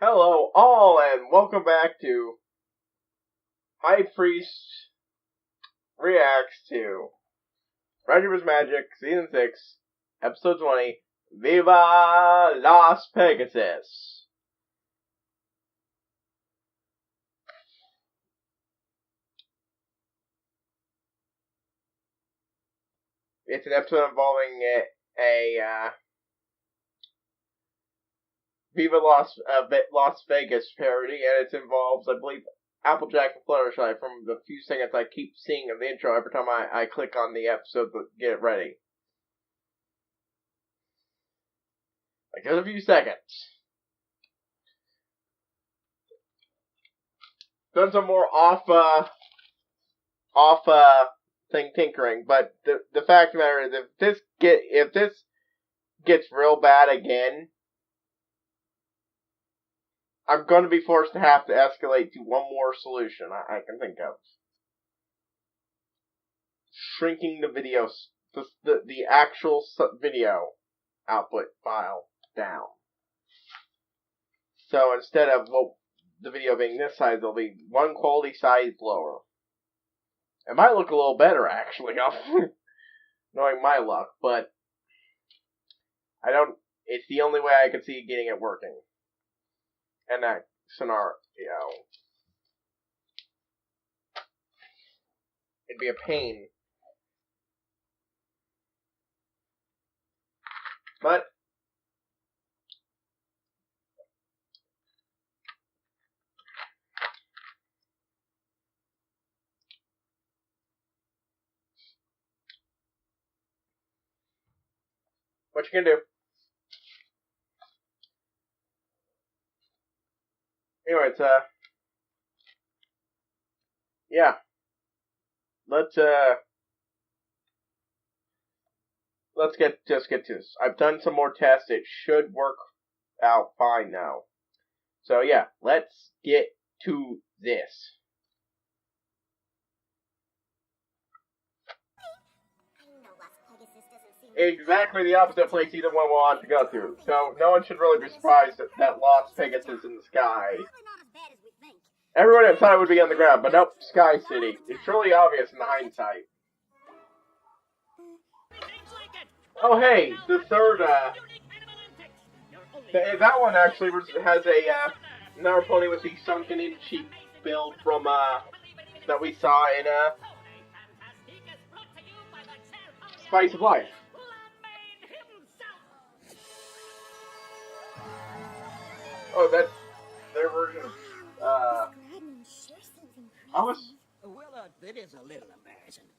Hello all and welcome back to HighPriest reacts to Regiment's Magic Season 6 Episode 20 Viva Las Pegasus. It's an episode involving a Viva Las Vegas parody, and it involves, I believe, Applejack and Fluttershy from the few seconds I keep seeing in the intro every time I click on the episode to get it ready. Like, just a few seconds. Done some more tinkering, but the fact of the matter is, if this gets real bad again, I'm going to be forced to have to escalate to one more solution I can think of. Shrinking the videos, the actual video output file down. So instead of the video being this size, it'll be one quality size lower. It might look a little better, actually, knowing my luck, but it's the only way I can see getting it working. And that scenario, it'd be a pain. But what you can do? Anyways, yeah. Let's get to this. I've done some more tests. It should work out fine now. So yeah, let's get to this. Exactly the opposite place either one wanted to go through. So no one should really be surprised that Las Pegasus in the sky. Everyone inside would be on the ground, but nope, Sky City. It's really obvious in hindsight. Oh hey, the third, that one actually has another pony with the sunken-in cheek build from, that we saw in, Spice of Life. Oh, that's their version of, Well, it is a little embarrassing,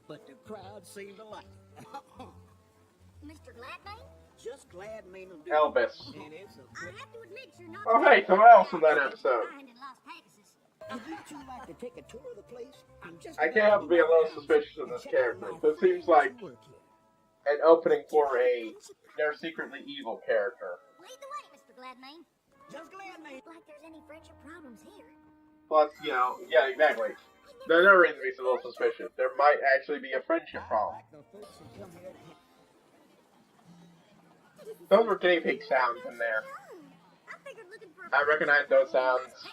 but the crowd seemed to like it. Mr. Gladmane? Just Gladmane will do. Elvis. I have to admit you're not. Oh, hey, someone else in that episode. Would you two like to take a tour of the place? I can't help but be a little suspicious of this character. This seems like an opening for their secretly evil character. Lead the way, Mr. Gladmane. Just Gladmane. Like there's any friendship problems here. Plus, yeah, exactly. There's no reason to be a little suspicious. There might actually be a friendship problem. Those were guinea pig sounds in there. I recognize those sounds.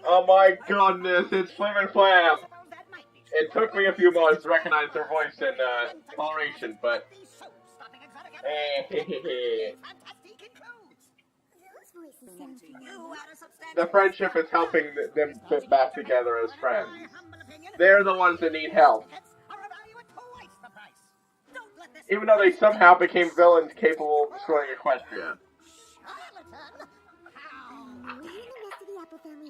Oh my goodness, it's Flim and Flam! It took me a few moments to recognize their voice and coloration, but... The friendship is helping them fit back together as friends. They're the ones that need help. Even though they somehow became villains capable of destroying Equestria.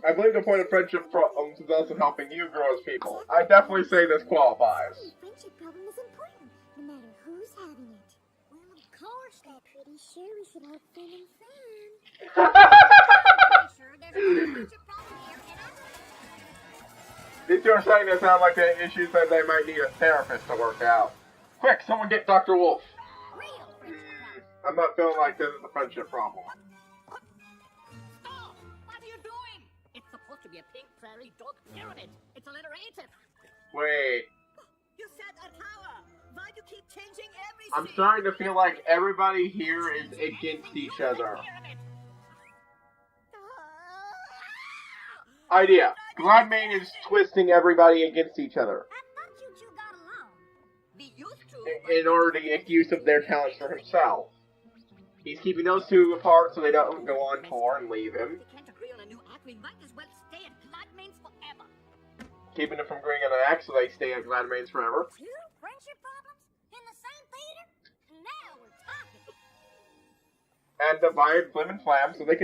I believe the point of friendship problems is also helping you grow as people. I definitely say this qualifies. Friendship problem is important, no matter who's having it. Well, of course, I'm pretty sure we should have fun and fun. These two are starting to sound like the issues that they might need a therapist to work out. Quick, someone get Dr. Wolf. I'm not feeling like this is a friendship problem. Stop! What are you doing? It's supposed to be a pink prairie dog pyramid. It's alliterated. Wait. You said a tower. Why do you keep changing everything? I'm starting to feel like everybody here is against each other. Idea. Gladmane is twisting everybody against each other. I thought you two got along. We used to. In order to make use of their talents for himself. He's keeping those two apart so they don't go on tour and leave him. We can't agree on a new act. We might as well stay at Gladmane's forever. Keeping them from agreeing on an act so they stay at Gladmane's forever. Two friendship problems in the same theater? Now we're talking. And divide Flim and Flam so they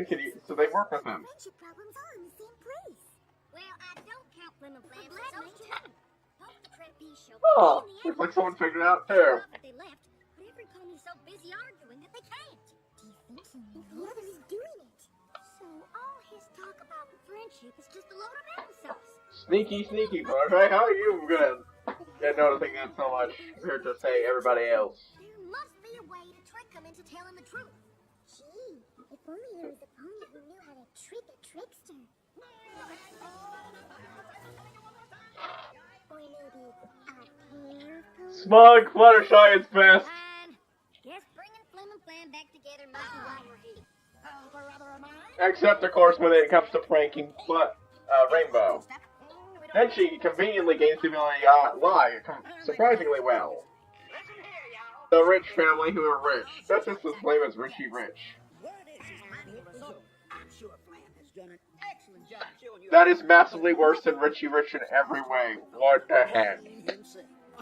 work with him. Friendship problems are in the same place. Well, I don't count Flim and Flam, but those two. Hope the trapeze show. Oh, looks like someone figured it out too. They left, but every pony's so busy arguing that they can't. Do you think he knows? The other is doing it. So all his talk about friendship is just a load of mountain sauce. Sneaky, Butterfly. How are you gonna get noticing that so much compared to, say, everybody else? There must be a way to trick him into telling the truth. Gee, if only there was a pony who knew how to trick a trickster. Or maybe a pair of ponies. Smug Fluttershy is best. Fine. Guess bringing Flim and Flam back together must be why we're here. Except, of course, when it comes to pranking Rainbow. Then she conveniently gains the ability to lie surprisingly well. The rich family who are rich. That's just as lame as Richie Rich. Word is his plan will result. I'm sure Flam has done an excellent job showing you. That is massively worse than Richie Rich in every way. What the heck?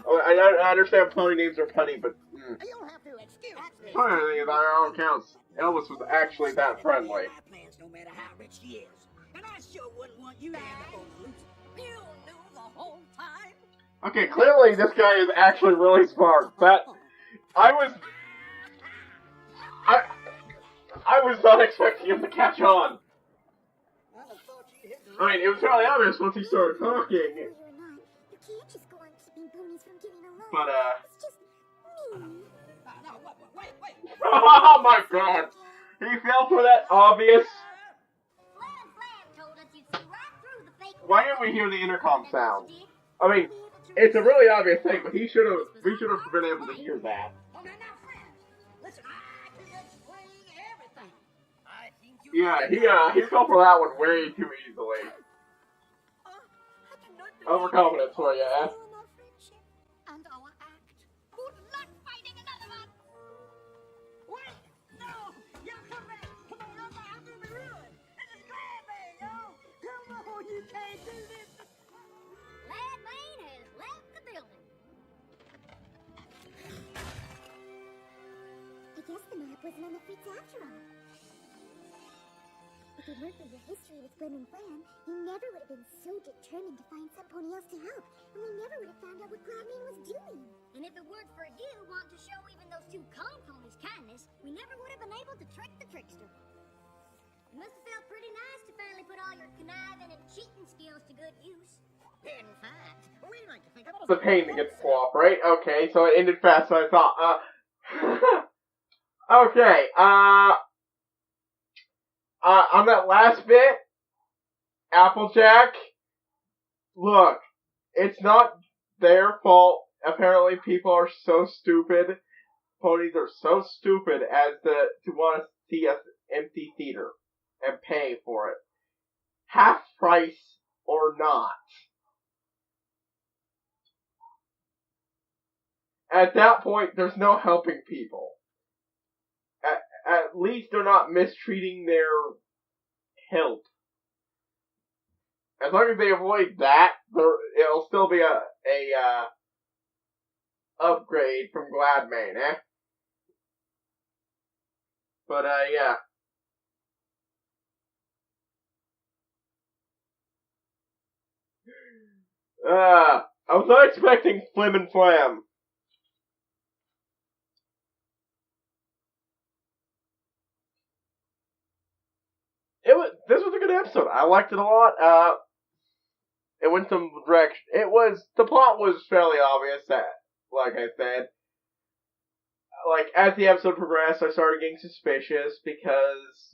Oh, I understand pony names are punny, but... You don't have to excuse me. Funny by our own counts, Elvis was actually that friendly. My plans, no matter how rich he is. And I sure wouldn't want you to end up on the loose. You knew the whole time. Okay, clearly this guy is actually really smart. I was not expecting him to catch on. I mean, it was fairly obvious once he started talking. Whether or not, you can't just go on keeping ponies from getting along. But, It's just mean. No, wait. oh my god! He fell for that obvious... Flim and Flam told us you'd see right through the fake. Why didn't we hear the intercom sound? I mean, it's a really obvious thing, but we should have been able to hear that. Okay, now, friends. Listen, I can explain everything. I think you... Yeah, he fell for that one way too easily. Overconfidence for you, eh? And our act. Good luck finding another one. Wait, no, you're correct. Come on, I'm gonna be ruined. This is Gladmane, yo. Come on, you can't do this. Gladmane has left the building. I guess the map wasn't on the fritz after all. If it weren't for your history with Flim and Flam, you never would have been so determined to find some pony else to help, and we never would have found out what Gladmane was doing. And if it weren't for you wanting to show even those two calm ponies kindness, we never would have been able to trick the trickster. It must have felt pretty nice to finally put all your conniving and cheating skills to good use. In fact, we like to think about The pain to get to cooperate. Okay, so it ended fast, so I thought, okay, on that last bit, Applejack, look, it's not their fault. Apparently people are so stupid, ponies are so stupid as to want to see us empty theater and pay for it. Half price or not. At that point, there's no helping people. At least they're not mistreating their help. As long as they avoid that, it'll still be a upgrade from Gladmane, eh? But, yeah. I was not expecting Flim and Flam. This was a good episode. I liked it a lot. It went some direction. The plot was fairly obvious, like I said. Like, as the episode progressed, I started getting suspicious because,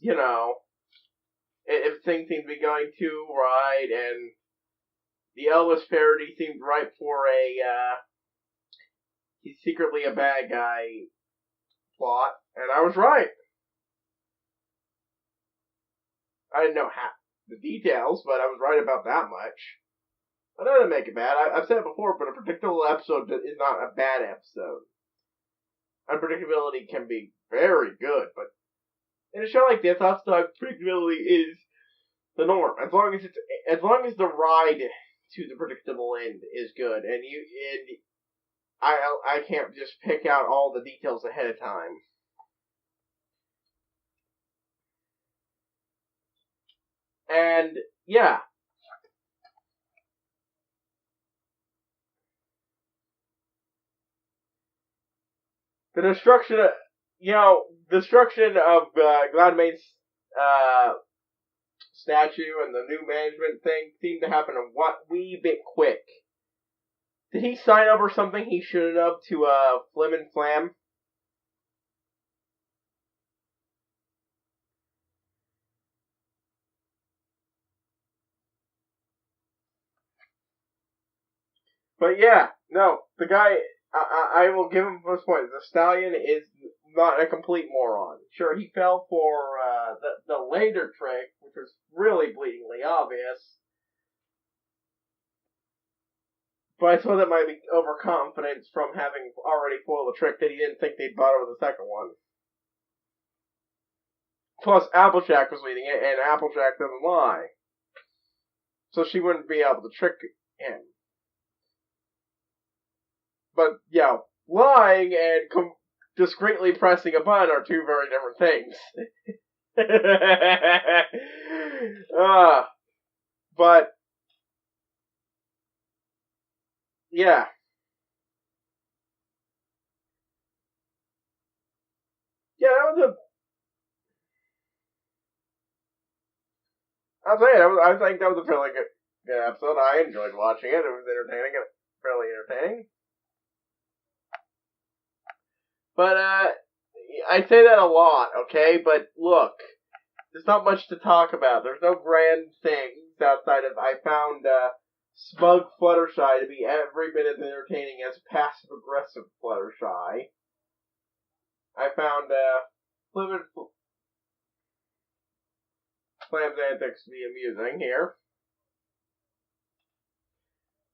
if things seemed to be going too right, and the Elvis parody seemed ripe for he's secretly a bad guy plot, and I was right. I didn't know the details, but I was right about that much. I don't make it bad. I've said it before, but a predictable episode is not a bad episode. Unpredictability can be very good, but in a show like this, predictability is the norm. As long as the ride to the predictable end is good, and I can't just pick out all the details ahead of time. And yeah. The destruction of Gladmane's statue and the new management thing seemed to happen a wee bit quick. Did he sign up or something he shouldn't have to Flim and Flam? But yeah, no, the guy, I will give him this point. The Stallion is not a complete moron. Sure, he fell for the later trick, which was really bleedingly obvious. But I suppose that might be overconfidence from having already foiled the trick that he didn't think they'd bother with the second one. Plus, Applejack was leading it, and Applejack doesn't lie. So she wouldn't be able to trick him. But, yeah, lying and discreetly pressing a button are two very different things. But, yeah. Yeah, that was I think that was a fairly good episode. I enjoyed watching it. It was entertaining, fairly entertaining. But, I say that a lot, okay? But look, there's not much to talk about. There's no grand things outside of I found smug Fluttershy to be every bit as entertaining as passive-aggressive Fluttershy. I found Flam's antics to be amusing here.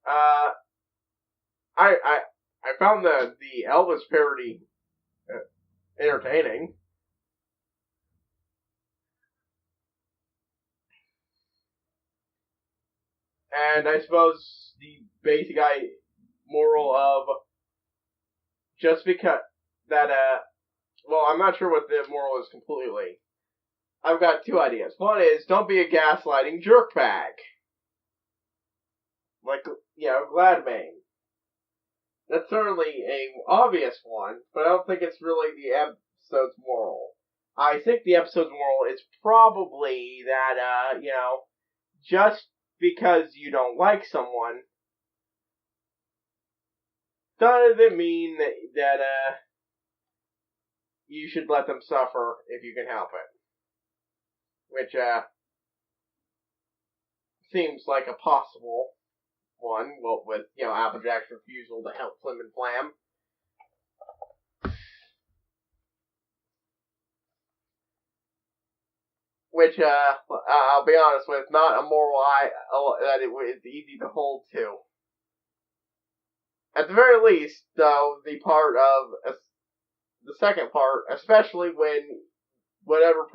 I found the Elvis parody entertaining. And I suppose the basic moral of just because that well, I'm not sure what the moral is completely. I've got two ideas. One is don't be a gaslighting jerkbag. Like, Gladmane. That's certainly a obvious one, but I don't think it's really the episode's moral. I think the episode's moral is probably that, just because you don't like someone doesn't mean that you should let them suffer if you can help it. Which, seems like a possible one, well, with, Applejack's refusal to help Flim and Flam. Which, I'll be honest with, not a moral that it is easy to hold to. At the very least, though, the second part, especially when whatever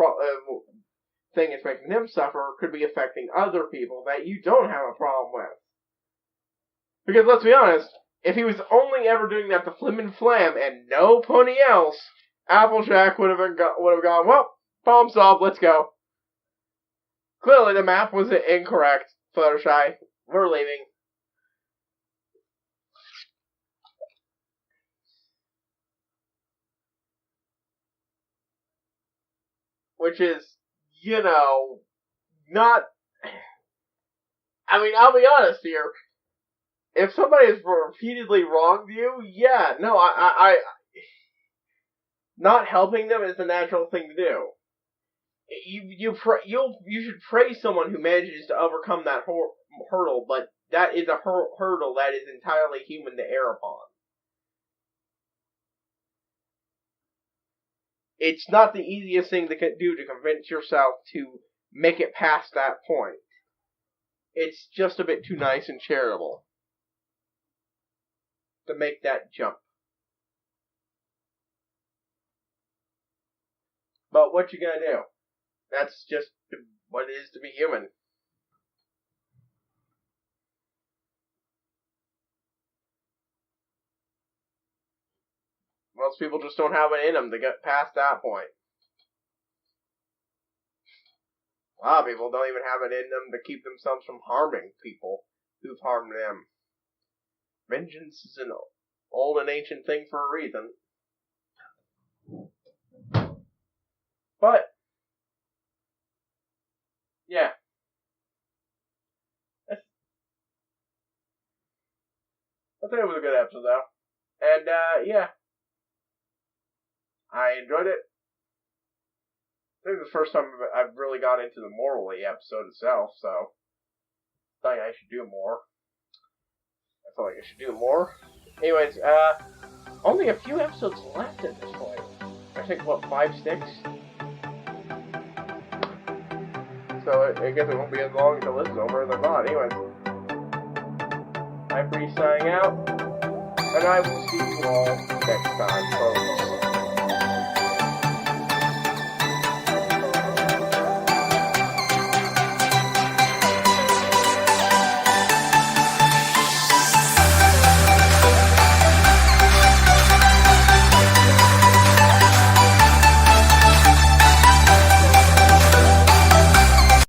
thing is making them suffer could be affecting other people that you don't have a problem with. Because let's be honest, if he was only ever doing that to Flim and Flam and no pony else, Applejack would have gone, well, problem solved, let's go. Clearly the math was incorrect, Fluttershy. We're leaving. Which is, not... I mean, I'll be honest here. If somebody has repeatedly wronged you, I not helping them is the natural thing to do. You should praise someone who manages to overcome that hurdle, but that is a hurdle that is entirely human to err upon. it's not the easiest thing to do to convince yourself to make it past that point. It's just a bit too nice and charitable to make that jump. But what you gonna do? That's just what it is to be human. Most people just don't have it in them to get past that point. A lot of people don't even have it in them to keep themselves from harming people who've harmed them. Vengeance is an old and ancient thing for a reason. But, yeah. I think it was a good episode, though. And, yeah. I enjoyed it. I think it's the first time I've really got into the morally episode itself, so I think I should do more. I feel like I should do more. Anyways, only a few episodes left at this point. I think, what, 5, 6? So I guess it won't be as long until this is over as I thought. Anyways, HighPriest signing out, and I will see you all next time, folks.